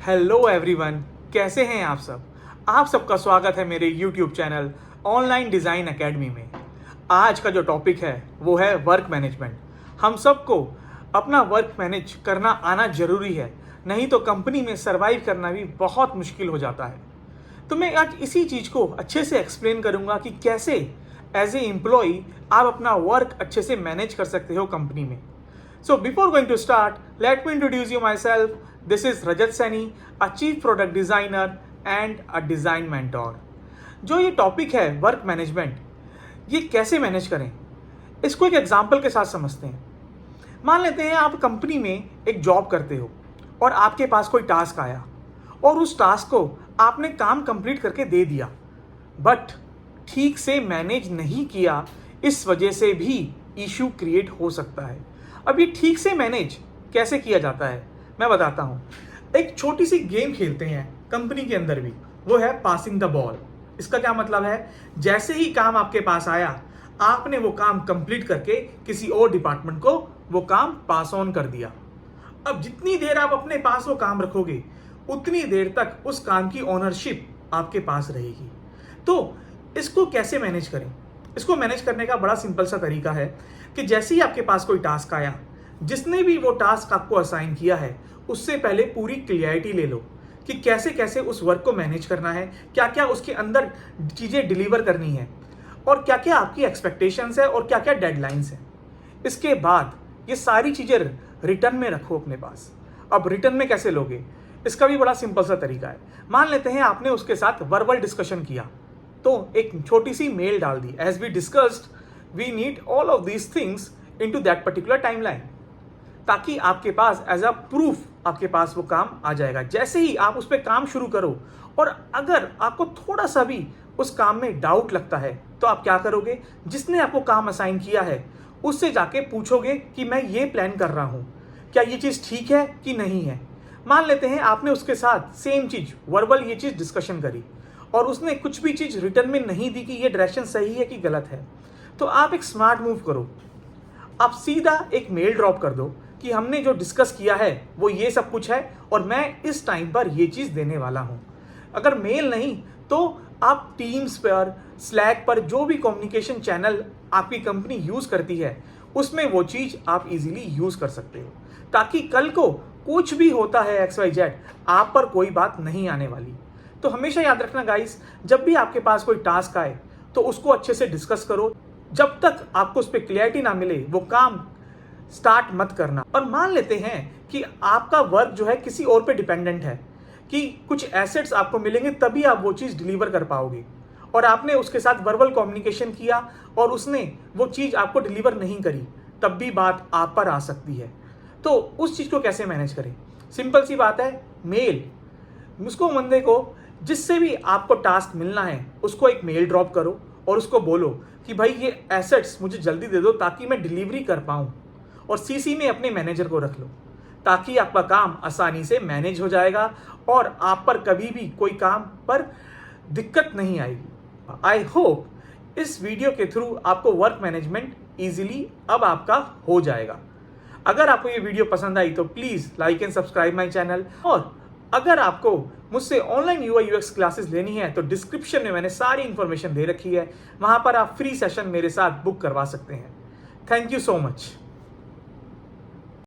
Hello everyone, कैसे हैं आप सब। आप सबका स्वागत है मेरे YouTube channel online design academy में। आज का जो टॉपिक है वो है वर्क मैनेजमेंट। हम सबको अपना वर्क मैनेज करना आना ज़रूरी है, नहीं तो कंपनी में सर्वाइव करना भी बहुत मुश्किल हो जाता है। तो मैं आज इसी चीज़ को अच्छे से एक्सप्लेन करूँगा कि कैसे एज ए एम्प्लॉई आप अपना वर्क अच्छे से मैनेज कर सकते हो कंपनी में। So before going to start, let me introduce you myself. This is Rajat Saini, a Chief Product Designer and a Design Mentor. जो ये टॉपिक है वर्क मैनेजमेंट, ये कैसे मैनेज करें इसको एक एग्जांपल के साथ समझते हैं। मान लेते हैं आप कंपनी में एक जॉब करते हो और आपके पास कोई टास्क आया और उस टास्क को आपने काम कंप्लीट करके दे दिया, बट ठीक से मैनेज नहीं किया, इस वजह से भी इशू क्रिएट हो सकता है। अब ये ठीक से मैनेज कैसे किया जाता है मैं बताता हूँ। एक छोटी सी गेम खेलते हैं कंपनी के अंदर भी, वो है पासिंग द बॉल। इसका क्या मतलब है, जैसे ही काम आपके पास आया आपने वो काम कंप्लीट करके किसी और डिपार्टमेंट को वो काम पास ऑन कर दिया। अब जितनी देर आप अपने पास वो काम रखोगे उतनी देर तक उस काम की ओनरशिप आपके पास रहेगी। तो इसको कैसे मैनेज करें? इसको मैनेज करने का बड़ा सिंपल सा तरीका है कि जैसे ही आपके पास कोई टास्क आया, जिसने भी वो टास्क आपको असाइन किया है उससे पहले पूरी क्लियरिटी ले लो कि कैसे कैसे उस वर्क को मैनेज करना है, क्या क्या उसके अंदर चीज़ें डिलीवर करनी है और क्या क्या आपकी एक्सपेक्टेशंस है और क्या क्या डेडलाइंस हैं। इसके बाद ये सारी चीज़ें रिटर्न में रखो अपने पास। अब रिटर्न में कैसे लोगे, इसका भी बड़ा सिंपल सा तरीका है। मान लेते हैं आपने उसके साथ वर्बल डिस्कशन किया, तो एक छोटी सी मेल डाल दी, as we discussed we need all of these things into that particular timeline, ताकि आपके पास एज अ प्रूफ आपके पास वो काम आ जाएगा। जैसे ही आप उस पर काम शुरू करो और अगर आपको थोड़ा सा भी उस काम में डाउट लगता है तो आप क्या करोगे, जिसने आपको काम असाइन किया है उससे जाके पूछोगे कि मैं ये प्लान कर रहा हूँ, क्या ये चीज़ ठीक है कि नहीं है। मान लेते हैं आपने उसके साथ सेम चीज़ वर्बल ये चीज़ डिस्कशन करी और उसने कुछ भी चीज़ रिटर्न में नहीं दी कि ये डायरेक्शन सही है कि गलत है, तो आप एक स्मार्ट मूव करो। आप सीधा एक मेल ड्रॉप कर दो कि हमने जो डिस्कस किया है वो ये सब कुछ है और मैं इस टाइम पर ये चीज़ देने वाला हूँ। अगर मेल नहीं तो आप टीम्स पर, स्लैक पर, जो भी कम्युनिकेशन चैनल आपकी कंपनी यूज़ करती है उसमें वो चीज़ आप इजीली यूज़ कर सकते हो, ताकि कल को कुछ भी होता है XYZ आप पर कोई बात नहीं आने वाली। तो हमेशा याद रखना गाइस, जब भी आपके पास कोई टास्क आए तो उसको अच्छे से डिस्कस करो। जब तक आपको उस पर क्लियरिटी ना मिले वो काम स्टार्ट मत करना। और मान लेते हैं कि आपका वर्क जो है किसी और पे डिपेंडेंट है, कि कुछ एसेट्स आपको मिलेंगे तभी आप वो चीज़ डिलीवर कर पाओगे और आपने उसके साथ वर्बल कम्युनिकेशन किया और उसने वो चीज़ आपको डिलीवर नहीं करी, तब भी बात आप पर आ सकती है। तो उस चीज़ को कैसे मैनेज करें? सिंपल सी बात है, मेल। उसको बंदे को जिससे भी आपको टास्क मिलना है उसको एक मेल ड्रॉप करो और उसको बोलो कि भाई ये एसेट्स मुझे जल्दी दे दो ताकि मैं डिलीवरी कर पाऊँ, और CC में अपने मैनेजर को रख लो ताकि आपका काम आसानी से मैनेज हो जाएगा और आप पर कभी भी कोई काम पर दिक्कत नहीं आएगी। आई होप इस वीडियो के थ्रू आपको वर्क मैनेजमेंट ईजिली अब आपका हो जाएगा। अगर आपको ये वीडियो पसंद आई तो please like and subscribe my channel, और अगर आपको मुझसे ऑनलाइन UI UX क्लासेस लेनी है तो डिस्क्रिप्शन में मैंने सारी इन्फॉर्मेशन दे रखी है, वहाँ पर आप फ्री सेशन मेरे साथ बुक करवा सकते हैं। Thank you so much.